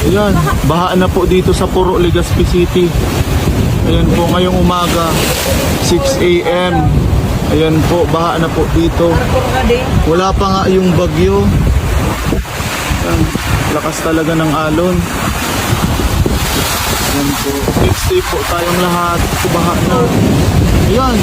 Ayan, baha na po dito sa Puro, Legazpi City. Ayan po, ngayong umaga, 6 AM. Ayan po, baha na po dito. Wala pa nga yung bagyo. Ayan, lakas talaga ng alon. Ayan po, stay po tayong lahat. Baha na. Ayan,